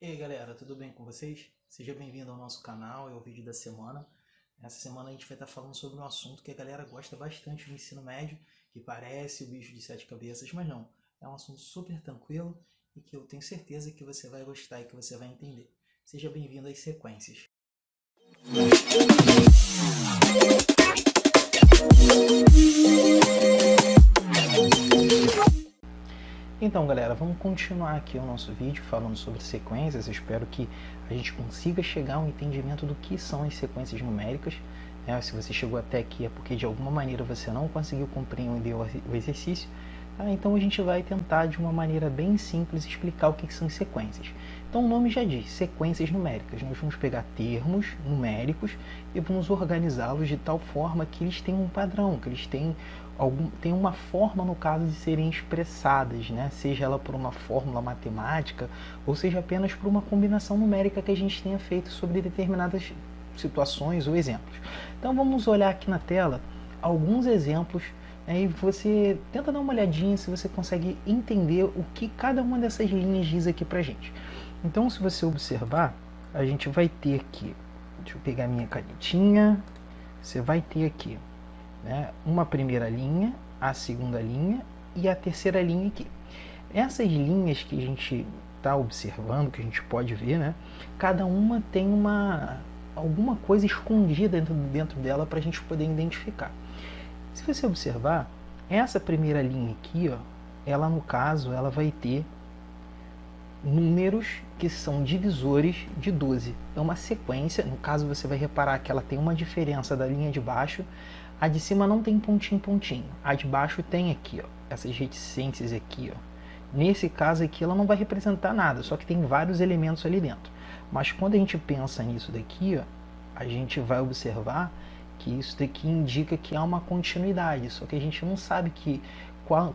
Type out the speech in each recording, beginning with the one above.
E aí galera, tudo bem com vocês? Seja bem-vindo ao nosso canal e ao vídeo da semana. Essa semana a gente vai estar falando sobre um assunto que a galera gosta bastante no ensino médio, que parece o bicho de sete cabeças, mas não. É um assunto super tranquilo e que eu tenho certeza que você vai gostar e que você vai entender. Seja bem-vindo às sequências. Então galera, vamos continuar aqui o nosso vídeo falando sobre sequências. Eu espero que a gente consiga chegar a um entendimento do que são as sequências numéricas. Se você chegou até aqui é porque de alguma maneira você não conseguiu compreender o exercício. Então a gente vai tentar de uma maneira bem simples explicar o que são sequências. Então o nome já diz, sequências numéricas. Nós vamos pegar termos numéricos e vamos organizá-los de tal forma que eles tenham um padrão, que eles tenham uma forma, no caso, de serem expressadas, né? Seja ela por uma fórmula matemática ou seja apenas por uma combinação numérica que a gente tenha feito sobre determinadas situações ou exemplos. Então vamos olhar aqui na tela alguns exemplos, e você tenta dar uma olhadinha se você consegue entender o que cada uma dessas linhas diz aqui pra gente. Então se você observar, a gente vai ter aqui, deixa eu pegar minha canetinha, você vai ter aqui uma primeira linha, a segunda linha e a terceira linha aqui. Essas linhas que a gente está observando, que a gente pode ver, cada uma tem alguma coisa escondida dentro dela para a gente poder identificar. Se você observar, essa primeira linha aqui, ela no caso, ela vai ter números que são divisores de 12. É uma sequência, no caso você vai reparar que ela tem uma diferença da linha de baixo. A de cima não tem pontinho, pontinho. A de baixo tem aqui, essas reticências aqui. Nesse caso aqui ela não vai representar nada, só que tem vários elementos ali dentro. Mas quando a gente pensa nisso daqui, a gente vai observar que isso daqui indica que há uma continuidade, só que a gente não sabe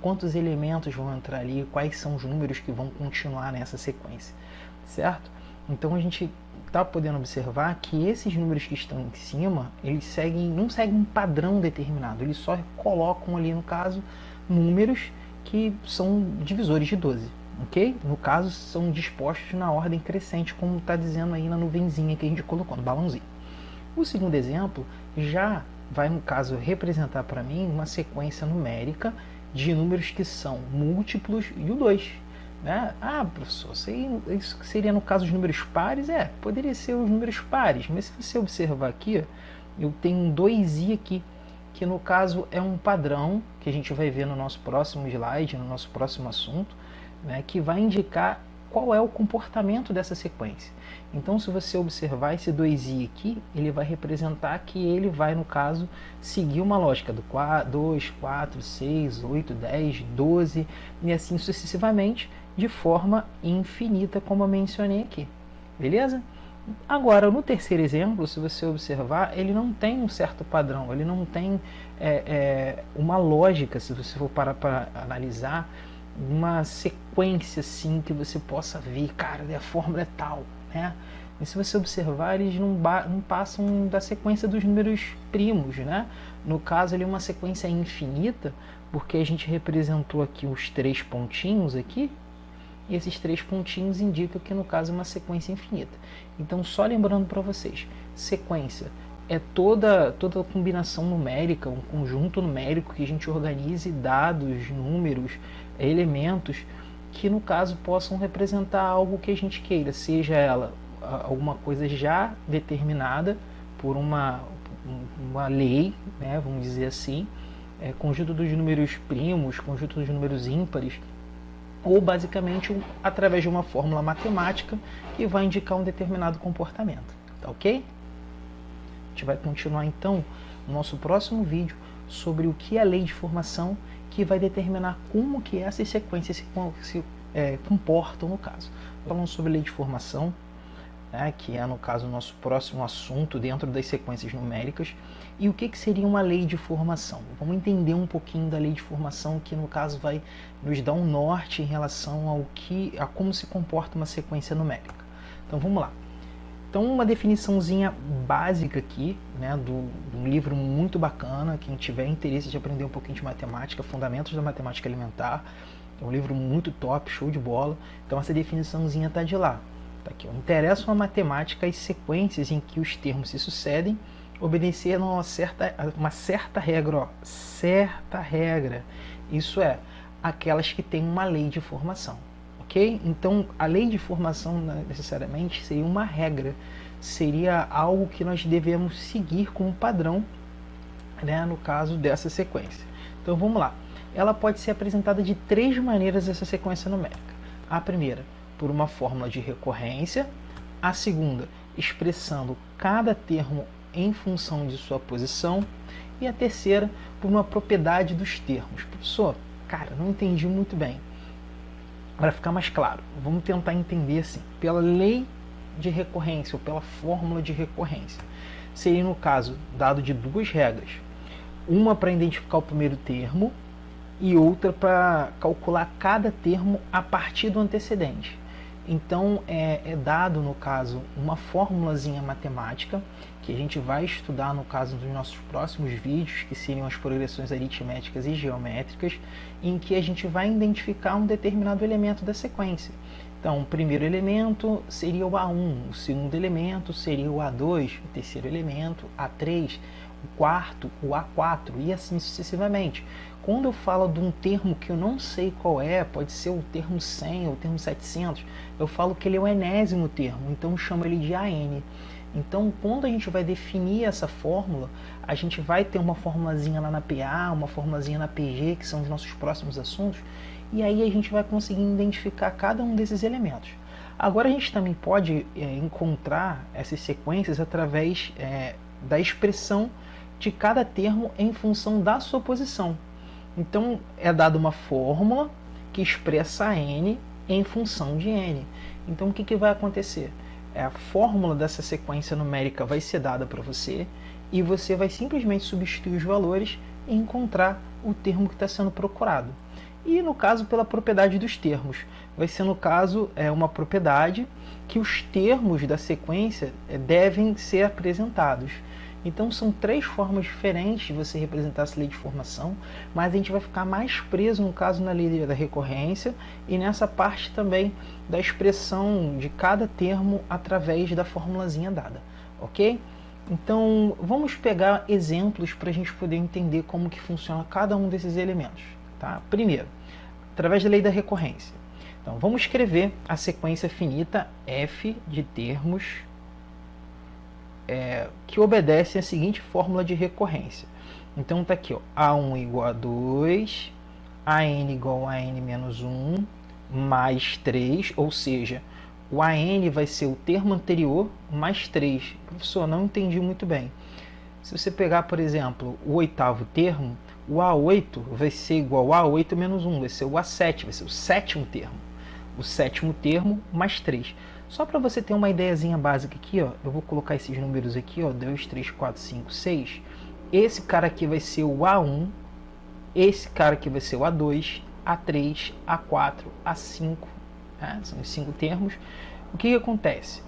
quantos elementos vão entrar ali, quais são os números que vão continuar nessa sequência, certo? Então a gente está podendo observar que esses números que estão em cima, eles não seguem um padrão determinado, eles só colocam ali, no caso, números que são divisores de 12, ok? No caso, são dispostos na ordem crescente, como está dizendo aí na nuvenzinha que a gente colocou, no balãozinho. O segundo exemplo já vai, no caso, representar para mim uma sequência numérica de números que são múltiplos de 2. Ah, professor, isso seria no caso os números pares? Poderia ser os números pares, mas se você observar aqui, eu tenho um 2i aqui, que no caso é um padrão, que a gente vai ver no nosso próximo slide, no nosso próximo assunto, que vai indicar qual é o comportamento dessa sequência. Então, se você observar esse 2i aqui, ele vai representar que ele vai, no caso, seguir uma lógica do 2, 4, 6, 8, 10, 12 e assim sucessivamente, de forma infinita, como eu mencionei aqui. Beleza? Agora, no terceiro exemplo, se você observar, ele não tem um certo padrão, ele não tem uma lógica, se você for parar para analisar, uma sequência assim que você possa ver, cara, a fórmula é tal, E se você observar, eles não passam da sequência dos números primos, No caso, ele é uma sequência infinita, porque a gente representou aqui os 3 pontinhos aqui, e esses 3 pontinhos indicam que, no caso, é uma sequência infinita. Então, só lembrando para vocês, sequência é toda combinação numérica, um conjunto numérico que a gente organize dados, números, elementos que no caso possam representar algo que a gente queira, seja ela alguma coisa já determinada por uma lei, vamos dizer assim, conjunto dos números primos, conjunto dos números ímpares, ou basicamente através de uma fórmula matemática que vai indicar um determinado comportamento, tá ok? A gente vai continuar então no nosso próximo vídeo sobre o que é a lei de formação, que vai determinar como que essas sequências se comportam no caso. Falando sobre lei de formação, que é no caso o nosso próximo assunto dentro das sequências numéricas, e o que seria uma lei de formação. Vamos entender um pouquinho da lei de formação, que no caso vai nos dar um norte em relação a como se comporta uma sequência numérica. Então vamos lá. Então, uma definiçãozinha básica aqui, de um livro muito bacana. Quem tiver interesse de aprender um pouquinho de matemática, Fundamentos da Matemática Elementar, é um livro muito top, show de bola. Então essa definiçãozinha está de lá. Tá aqui, ó. Interessam a matemática as sequências em que os termos se sucedem, obedecendo a uma certa regra, ó, certa regra. Isso é, aquelas que têm uma lei de formação, ok? Então, a lei de formação necessariamente seria uma regra, seria algo que nós devemos seguir como padrão, né, no caso dessa sequência. Então, vamos lá. Ela pode ser apresentada de 3 maneiras, essa sequência numérica. A primeira, por uma fórmula de recorrência. A segunda, expressando cada termo em função de sua posição. E a terceira, por uma propriedade dos termos. Professor, cara, não entendi muito bem. Para ficar mais claro, vamos tentar entender assim. Pela lei de recorrência ou pela fórmula de recorrência, seria, no caso, dado de 2 regras. Uma para identificar o primeiro termo e outra para calcular cada termo a partir do antecedente. Então, é dado, no caso, uma formulazinha matemática, que a gente vai estudar, no caso dos nossos próximos vídeos, que seriam as progressões aritméticas e geométricas, em que a gente vai identificar um determinado elemento da sequência. Então, o primeiro elemento seria o A1, o segundo elemento seria o A2, o terceiro elemento, A3, o quarto, o A4, e assim sucessivamente. Quando eu falo de um termo que eu não sei qual é, pode ser o termo 100 ou o termo 700, eu falo que ele é o enésimo termo, então eu chamo ele de AN. Então, quando a gente vai definir essa fórmula, a gente vai ter uma formulazinha lá na PA, uma formulazinha na PG, que são os nossos próximos assuntos, e aí a gente vai conseguir identificar cada um desses elementos. Agora, a gente também pode encontrar essas sequências através da expressão de cada termo em função da sua posição. Então, é dada uma fórmula que expressa n em função de n. Então, o que vai acontecer? A fórmula dessa sequência numérica vai ser dada para você e você vai simplesmente substituir os valores e encontrar o termo que está sendo procurado. E, no caso, pela propriedade dos termos. Vai ser, no caso, uma propriedade que os termos da sequência devem ser apresentados. Então, são 3 formas diferentes de você representar essa lei de formação, mas a gente vai ficar mais preso, no caso, na lei da recorrência e nessa parte também da expressão de cada termo através da formulazinha dada, ok? Então, vamos pegar exemplos para a gente poder entender como que funciona cada um desses elementos, tá? Primeiro, através da lei da recorrência. Então, vamos escrever a sequência finita f de termos que obedecem à seguinte fórmula de recorrência. Então está aqui, ó, A1 igual a 2, AN igual a n menos 1, mais 3, ou seja, o AN vai ser o termo anterior mais 3. Professor, não entendi muito bem. Se você pegar, por exemplo, o 8º termo, o A8 vai ser igual a A8 menos 1, vai ser o A7, vai ser o 7º termo. O 7º termo mais 3. Só para você ter uma ideiazinha básica aqui, ó, eu vou colocar esses números aqui, ó, 2, 3, 4, 5, 6. Esse cara aqui vai ser o A1, esse cara aqui vai ser o A2, A3, A4, A5, né? São os 5 termos. O que acontece?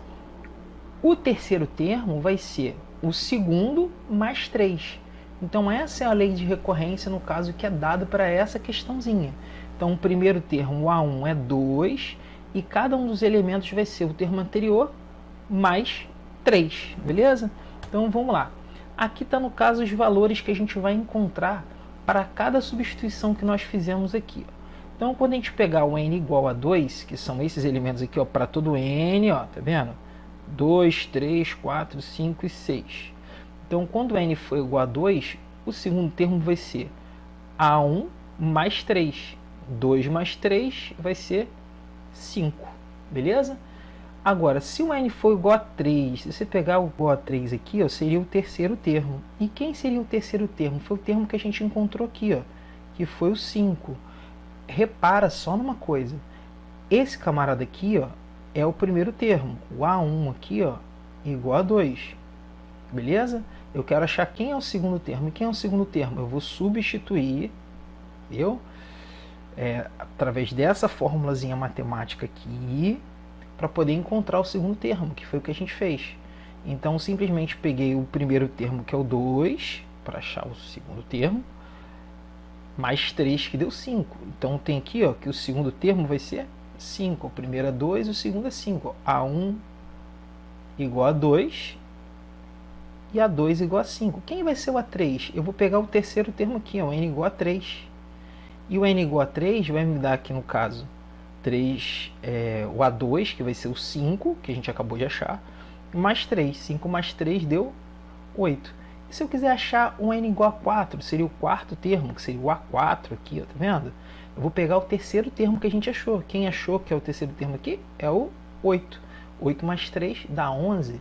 O terceiro termo vai ser o segundo mais 3. Então essa é a lei de recorrência, no caso, que é dado para essa questãozinha. Então o primeiro termo, o A1, é 2, e cada um dos elementos vai ser o termo anterior mais 3, beleza? Então vamos lá. Aqui está, no caso, os valores que a gente vai encontrar para cada substituição que nós fizemos aqui. Então, quando a gente pegar o n igual a 2, que são esses elementos aqui, ó, para todo n, ó, tá vendo? 2, 3, 4, 5 e 6. Então, quando n for igual a 2, o segundo termo vai ser A1 mais 3. 2 mais 3 vai ser 5, beleza? Agora, se o n for igual a 3, se você pegar o igual a 3 aqui, ó, seria o terceiro termo. E quem seria o terceiro termo? Foi o termo que a gente encontrou aqui, ó, que foi o 5. Repara só numa coisa. Esse camarada aqui, ó, é o primeiro termo. O A1 aqui, ó, igual a 2. Beleza? Eu quero achar quem é o segundo termo. E quem é o segundo termo? Eu vou substituir, viu? Através dessa formulazinha matemática aqui, para poder encontrar o segundo termo, que foi o que a gente fez. Então, simplesmente peguei o primeiro termo, que é o 2, para achar o segundo termo, mais 3, que deu 5. Então, tem aqui, ó, que o segundo termo vai ser 5. O primeiro é 2, o segundo é 5. A1 igual a 2 e A2 igual a 5. Quem vai ser o A3? Eu vou pegar o terceiro termo aqui, ó, o N igual a 3. E o N igual a 3 vai me dar aqui no caso 3, o A2, que vai ser o 5, que a gente acabou de achar, mais 3. 5 mais 3 deu 8. E se eu quiser achar um N igual a 4, seria o quarto termo, que seria o A4 aqui, ó, tá vendo? Eu vou pegar o terceiro termo que a gente achou. Quem achou que é o terceiro termo aqui é o 8. 8 mais 3 dá 11.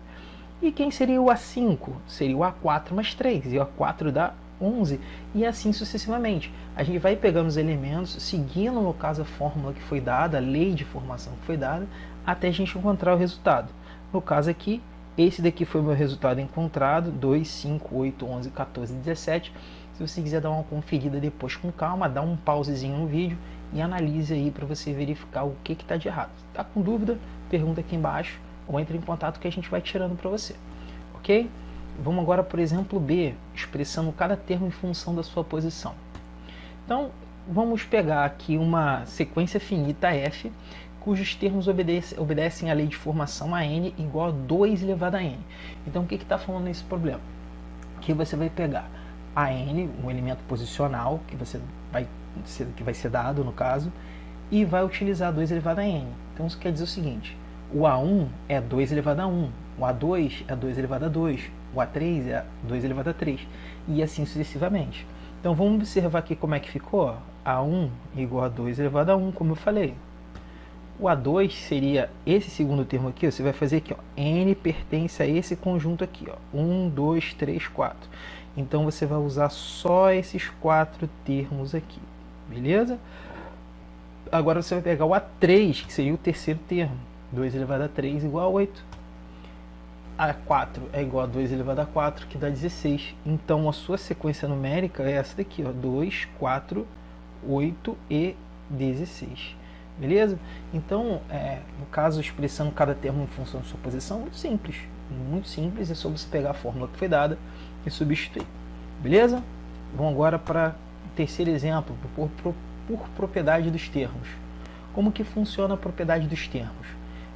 E quem seria o A5? Seria o A4 mais 3. E o A4 dá 11. E assim sucessivamente. A gente vai pegando os elementos, seguindo, no caso, a fórmula que foi dada, a lei de formação que foi dada, até a gente encontrar o resultado. No caso aqui, esse daqui foi o meu resultado encontrado, 2, 5, 8, 11, 14, 17. Se você quiser dar uma conferida depois com calma, dá um pausezinho no vídeo e analise aí para você verificar o que está de errado. Tá com dúvida? Pergunta aqui embaixo ou entre em contato que a gente vai tirando para você. Ok? Vamos agora, por exemplo, B, expressando cada termo em função da sua posição. Então, vamos pegar aqui uma sequência finita F, cujos termos obedecem à lei de formação a n igual a 2 elevado a n. Então, o que está falando nesse problema? Que você vai pegar a n, um elemento posicional, que vai ser dado no caso, e vai utilizar 2 elevado a n. Então, isso quer dizer o seguinte, o A1 é 2 elevado a 1, o A2 é 2 elevado a 2, o A3 é 2 elevado a 3, e assim sucessivamente. Então, vamos observar aqui como é que ficou. A1 igual a 2 elevado a 1, como eu falei. O A2 seria esse segundo termo aqui, você vai fazer aqui, ó, n pertence a esse conjunto aqui, ó, 1, 2, 3, 4. Então, você vai usar só esses 4 termos aqui, beleza? Agora, você vai pegar o A3, que seria o terceiro termo, 2 elevado a 3 igual a 8. A4 é igual a 2 elevado a 4, que dá 16. Então, a sua sequência numérica é essa daqui, ó, 2, 4, 8 e 16. Beleza? Então, no caso, expressando cada termo em função da sua posição, muito simples. Muito simples, é só você pegar a fórmula que foi dada e substituir. Beleza? Vamos agora para o terceiro exemplo, por propriedade dos termos. Como que funciona a propriedade dos termos?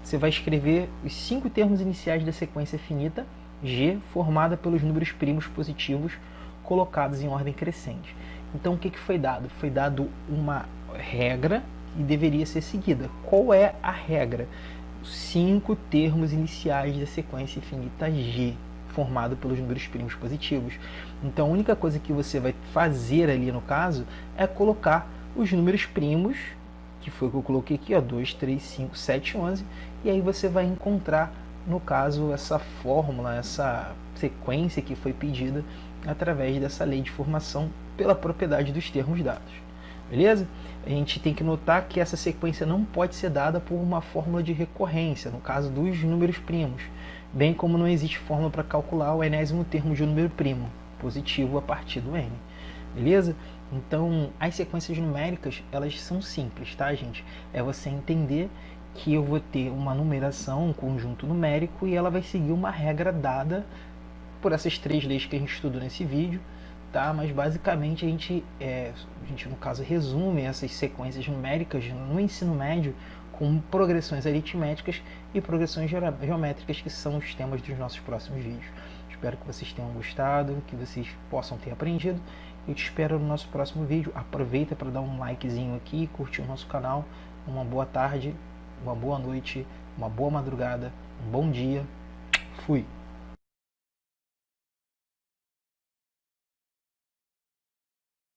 Você vai escrever os 5 termos iniciais da sequência finita G, formada pelos números primos positivos colocados em ordem crescente. Então, o que foi dado? Foi dado uma regra e deveria ser seguida. Qual é a regra? Os 5 termos iniciais da sequência finita G, formado pelos números primos positivos. Então, a única coisa que você vai fazer ali no caso é colocar os números primos, que foi o que eu coloquei aqui, ó, 2, 3, 5, 7, 11, e aí você vai encontrar, no caso, essa fórmula, essa sequência que foi pedida através dessa lei de formação pela propriedade dos termos dados. Beleza? A gente tem que notar que essa sequência não pode ser dada por uma fórmula de recorrência, no caso dos números primos, bem como não existe fórmula para calcular o enésimo termo de um número primo, positivo a partir do n. Beleza? Então, as sequências numéricas, elas são simples, tá, gente? É você entender que eu vou ter uma numeração, um conjunto numérico, e ela vai seguir uma regra dada por essas 3 leis que a gente estudou nesse vídeo, tá? Mas basicamente a gente no caso resume essas sequências numéricas no ensino médio com progressões aritméticas e progressões geométricas, que são os temas dos nossos próximos vídeos. Espero que vocês tenham gostado, que vocês possam ter aprendido. Eu te espero no nosso próximo vídeo. Aproveita para dar um likezinho aqui, curtir o nosso canal. Uma boa tarde, uma boa noite, uma boa madrugada, um bom dia. Fui!